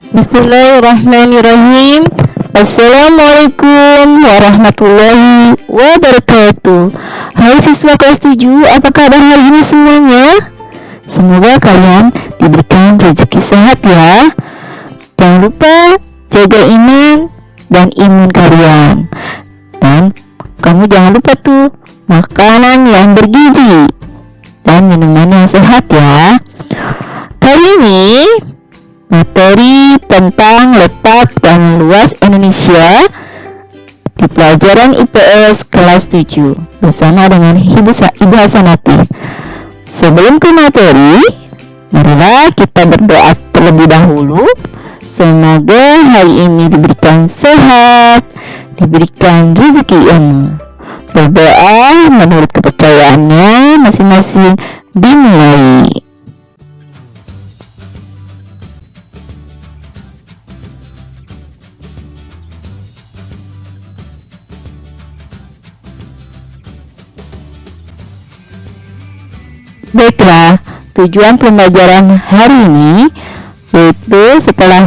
Bismillahirrahmanirrahim. Assalamualaikum warahmatullahi wabarakatuh. Hai siswa kelas 7, apa kabar hari ini semuanya? Semoga kalian diberikan rezeki sehat ya. Jangan lupa jaga iman dan imun kalian. Dan kamu jangan lupa tuh makanan yang bergizi dan minuman yang sehat ya. Kali ini materi tentang letak dan luas Indonesia di pelajaran IPS kelas 7 bersama dengan Ibu Hasanati. Sebelum ke materi, marilah kita berdoa terlebih dahulu. Semoga hari ini diberikan sehat, diberikan rezeki ilmu. Berdoa menurut kepercayaannya masing-masing dimulai. Baiklah, tujuan pembelajaran hari ini yaitu setelah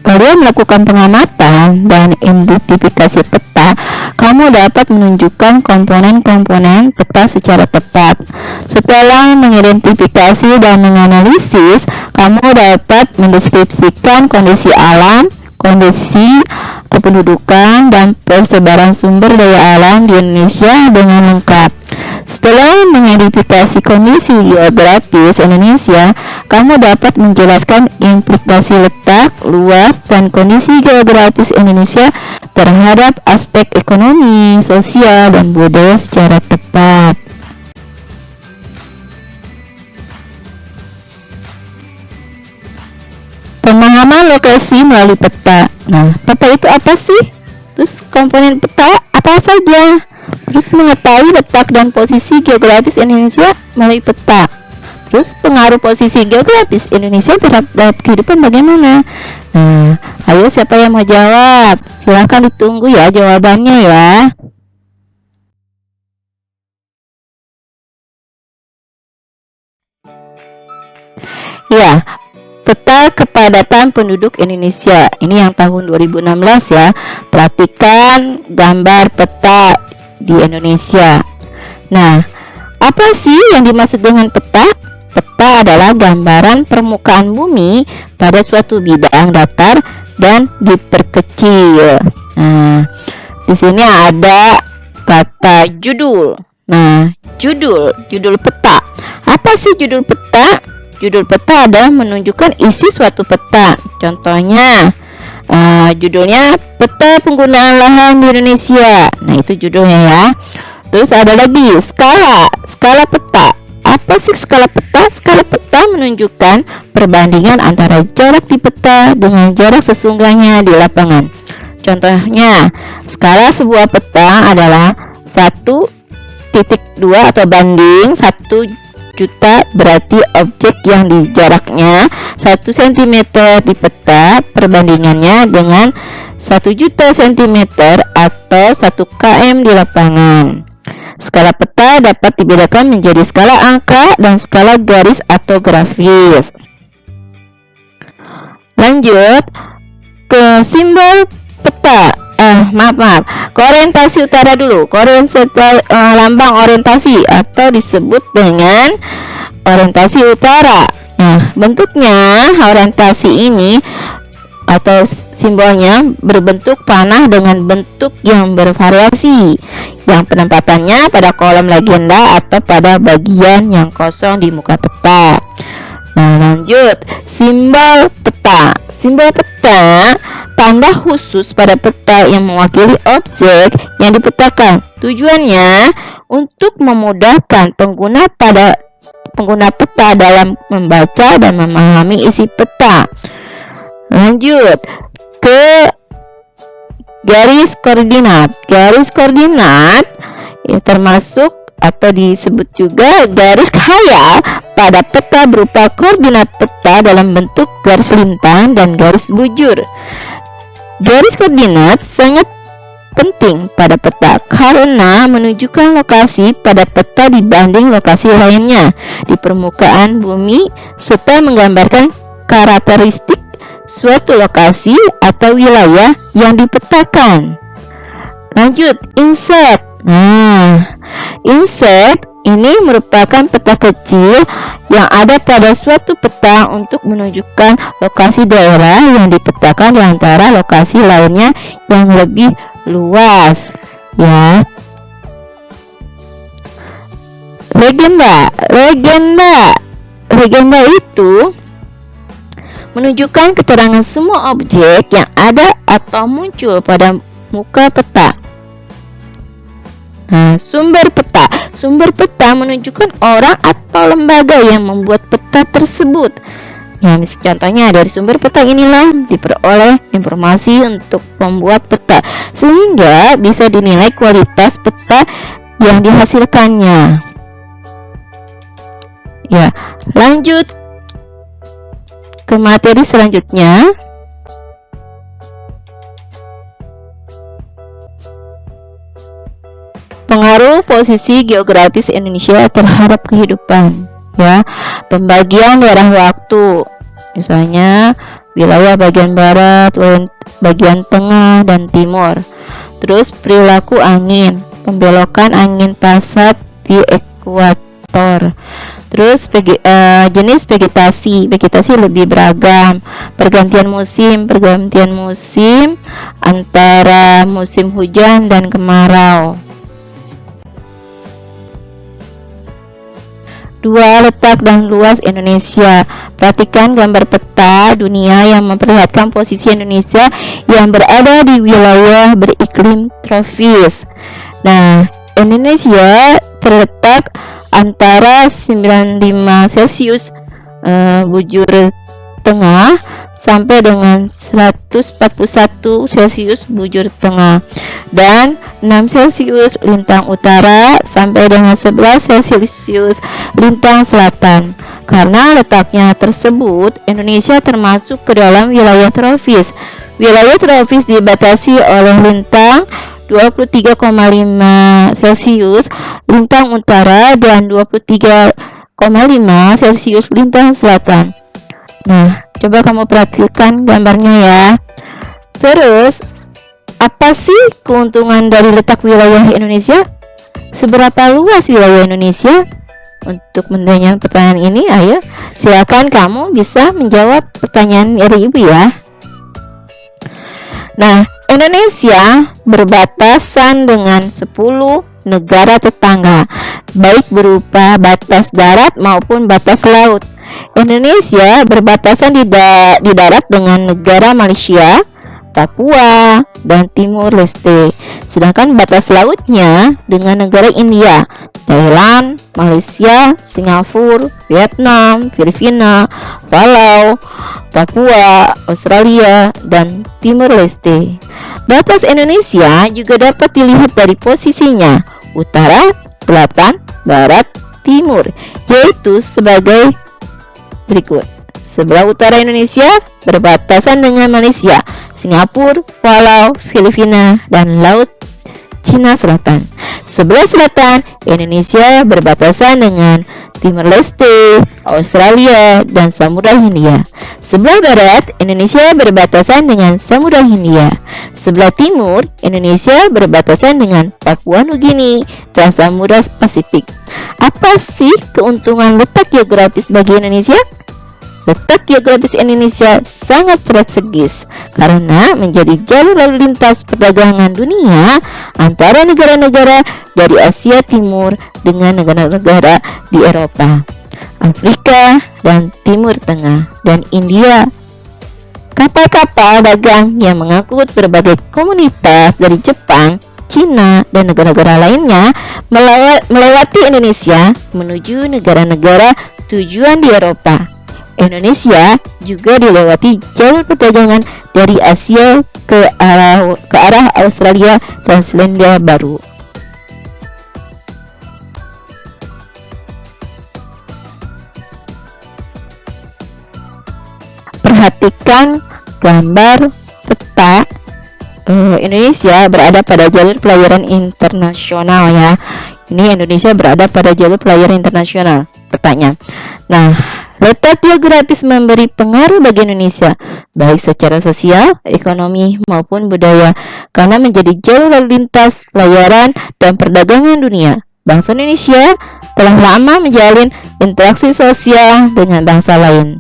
kalian melakukan pengamatan dan identifikasi peta, kamu dapat menunjukkan komponen-komponen peta secara tepat. Setelah mengidentifikasi dan menganalisis, kamu dapat mendeskripsikan kondisi alam, kondisi kependudukan, dan persebaran sumber daya alam di Indonesia dengan lengkap. Setelah mengidentifikasi kondisi geografis Indonesia, kamu dapat menjelaskan implikasi letak, luas, dan kondisi geografis Indonesia terhadap aspek ekonomi, sosial, dan budaya secara tepat. Pemahaman lokasi melalui peta. Nah, peta itu apa sih? Terus komponen peta apa saja? Terus mengetahui letak dan posisi geografis Indonesia melalui peta. Terus pengaruh posisi geografis Indonesia terhadap kehidupan bagaimana? Nah, ayo siapa yang mau jawab? Silahkan ditunggu ya jawabannya ya. Ya, peta kepadatan penduduk Indonesia. Ini yang tahun 2016 ya. Perhatikan gambar peta di Indonesia. Nah, apa sih yang dimaksud dengan peta? Peta adalah gambaran permukaan bumi pada suatu bidang datar dan diperkecil. Nah, di sini ada kata judul. Nah, judul peta. Apa sih judul peta? Judul peta adalah menunjukkan isi suatu peta. Contohnya, judulnya peta penggunaan lahan di Indonesia. Nah, itu judulnya ya. Terus ada lagi skala peta. Apa sih skala peta? Skala peta menunjukkan perbandingan antara jarak di peta dengan jarak sesungguhnya di lapangan. Contohnya, skala sebuah peta adalah 1,2 atau banding 1 juta, berarti objek yang di jaraknya 1 cm di peta perbandingannya dengan 1 juta cm atau 1 km di lapangan. Skala peta dapat dibedakan menjadi skala angka dan skala garis atau grafis. Lanjut ke simbol peta. Ke orientasi utara dulu. Lambang orientasi atau disebut dengan orientasi utara. Nah, bentuknya orientasi ini atau simbolnya berbentuk panah dengan bentuk yang bervariasi, yang penempatannya pada kolom legenda atau pada bagian yang kosong di muka peta. Nah, lanjut simbol peta. Simbol peta tanda khusus pada peta yang mewakili objek yang dipetakan. Tujuannya untuk memudahkan pengguna peta dalam membaca dan memahami isi peta. Lanjut ke garis koordinat. Garis koordinat ya, termasuk atau disebut juga garis khayal pada peta berupa koordinat peta dalam bentuk garis lintang dan garis bujur. Garis koordinat sangat penting pada peta karena menunjukkan lokasi pada peta dibanding lokasi lainnya di permukaan bumi serta menggambarkan karakteristik suatu lokasi atau wilayah yang dipetakan. Lanjut, insert. Nah, insert ini merupakan peta kecil yang ada pada suatu peta untuk menunjukkan lokasi daerah yang dipetakan di antara lokasi lainnya yang lebih luas, ya. Legenda itu menunjukkan keterangan semua objek yang ada atau muncul pada muka peta. Nah, sumber peta menunjukkan orang atau lembaga yang membuat peta tersebut. Ya, contohnya dari sumber peta inilah diperoleh informasi untuk membuat peta, sehingga bisa dinilai kualitas peta yang dihasilkannya. Ya, lanjut ke materi selanjutnya. Pengaruh posisi geografis Indonesia terhadap kehidupan, ya. Pembagian daerah waktu, misalnya wilayah bagian barat, bagian tengah dan timur. Terus perilaku angin, pembelokan angin pasat di ekuator. Terus jenis vegetasi lebih beragam. Pergantian musim antara musim hujan dan kemarau. 2. Letak dan luas Indonesia. Perhatikan gambar peta dunia yang memperlihatkan posisi Indonesia yang berada di wilayah beriklim tropis. Nah, Indonesia terletak antara 95 Celcius bujur tengah sampai dengan 141 Celcius bujur tengah, dan 6 Celcius lintang utara sampai dengan 11 Celcius lintang selatan. Karena letaknya tersebut, Indonesia termasuk ke dalam wilayah tropis. Wilayah tropis dibatasi oleh lintang 23,5 Celcius lintang utara dan 23,5 Celcius lintang selatan. Nah, coba kamu perhatikan gambarnya ya. Terus, apa sih keuntungan dari letak wilayah Indonesia? Seberapa luas wilayah Indonesia? Untuk menjawab pertanyaan ini, ayo silakan kamu bisa menjawab pertanyaan dari Ibu ya. Nah, Indonesia berbatasan dengan 10 negara tetangga, baik berupa batas darat maupun batas laut. Indonesia berbatasan di darat dengan negara Malaysia, Papua, dan Timur Leste. Sedangkan batas lautnya dengan negara India, Thailand, Malaysia, Singapura, Vietnam, Filipina, Palau, Papua, Australia, dan Timur Leste. Batas Indonesia juga dapat dilihat dari posisinya utara, selatan, barat, timur, yaitu sebagai berikut. Sebelah utara Indonesia berbatasan dengan Malaysia, Singapura, Palau, Filipina, dan Laut Cina Selatan. Sebelah selatan Indonesia berbatasan dengan Timur Leste, Australia, dan Samudra Hindia. Sebelah barat Indonesia berbatasan dengan Samudra Hindia. Sebelah timur Indonesia berbatasan dengan Papua Nugini dan Samudra Pasifik. Apa sih keuntungan letak geografis bagi Indonesia? Letak geografis Indonesia sangat strategis karena menjadi jalur lalu lintas perdagangan dunia antara negara-negara dari Asia Timur dengan negara-negara di Eropa, Afrika, dan Timur Tengah, dan India. Kapal-kapal dagang yang mengangkut berbagai komunitas dari Jepang, Cina, dan negara-negara lainnya melewati Indonesia menuju negara-negara tujuan di Eropa. Indonesia juga dilewati jalur perdagangan dari Asia ke arah Australia dan Selandia Baru. Perhatikan gambar peta. Indonesia berada pada jalur pelayaran internasional ya. Ini Indonesia berada pada jalur pelayaran internasional petanya. Nah, Letak geografis memberi pengaruh bagi Indonesia, baik secara sosial, ekonomi, maupun budaya, karena menjadi jalur lalu lintas, pelayaran, dan perdagangan dunia. Bangsa Indonesia telah lama menjalin interaksi sosial dengan bangsa lain.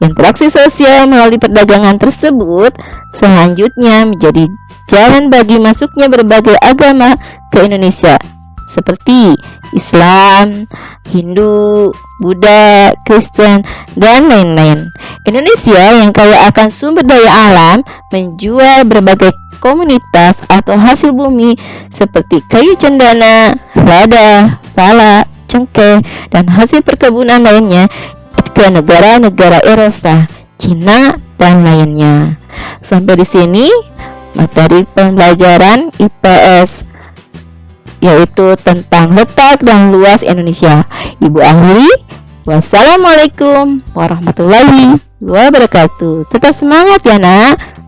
Interaksi sosial melalui perdagangan tersebut selanjutnya menjadi jalan bagi masuknya berbagai agama ke Indonesia, seperti Islam, Hindu, Buddha, Kristen, dan lain-lain. Indonesia yang kaya akan sumber daya alam menjual berbagai komunitas atau hasil bumi seperti kayu cendana, lada, pala, cengkeh, dan hasil perkebunan lainnya ke negara-negara Eropa, Cina, dan lainnya. Sampai di sini materi pembelajaran IPS, yaitu tentang letak dan luas Indonesia. Ibu akhiri, wassalamualaikum warahmatullahi wabarakatuh. Tetap semangat ya nak.